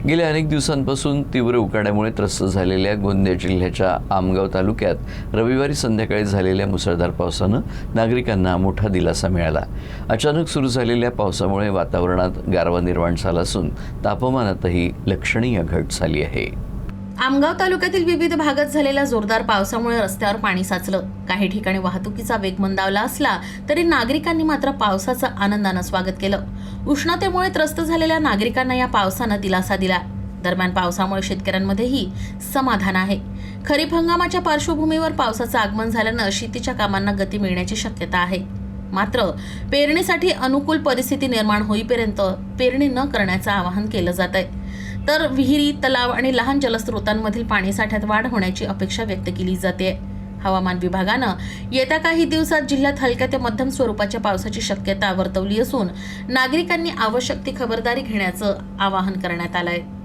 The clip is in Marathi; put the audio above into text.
गेल्या अनेक दिवसांपासून तीव्र उकाड्यामुळे त्रस्त झालेल्या गोंदिया जिल्ह्याच्या आमगाव तालुक्यात रविवारी संध्याकाळी झालेल्या मुसळधार पावसानं नागरिकांना मोठा दिलासा मिळाला। अचानक सुरू झालेल्या पावसामुळे वातावरणात गारवा निर्माण झाला असून तापमानातही लक्षणीय घट झाली आहे। आमगाव तालुक्यातील विविध भागात झालेल्या जोरदार पावसामुळे रस्त्यावर पाणी साचलं। काही ठिकाणी वाहतुकीचा वेग मंदावला असला तरी नागरिकांनी मात्र पावसाचं आनंदानं स्वागत केलं। उष्णतेमुळे त्रस्त झालेल्या नागरिकांना या पावसानं दिलासा दिला। दरम्यान पावसामुळे शेतकऱ्यांमध्येही समाधान आहे। खरीप हंगामाच्या पार्श्वभूमीवर पावसाचं आगमन झाल्यानं शेतीच्या कामांना गती मिळण्याची शक्यता आहे। मात्र पेरणीसाठी अनुकूल परिस्थिती निर्माण होईपर्यंत पेरणी न करण्याचं आवाहन केलं जात आहे। तर विहिरी, तलाव आणि लहान जलस्रोतांमधील पाणीसाठ्यात वाढ होण्याची अपेक्षा व्यक्त केली जाते। हवामान विभागानं येत्या काही दिवसात जिल्ह्यात हलक्या ते मध्यम स्वरूपाच्या पावसाची शक्यता वर्तवली असून नागरिकांनी आवश्यक ती खबरदारी घेण्याचं आवाहन करण्यात आलं आहे।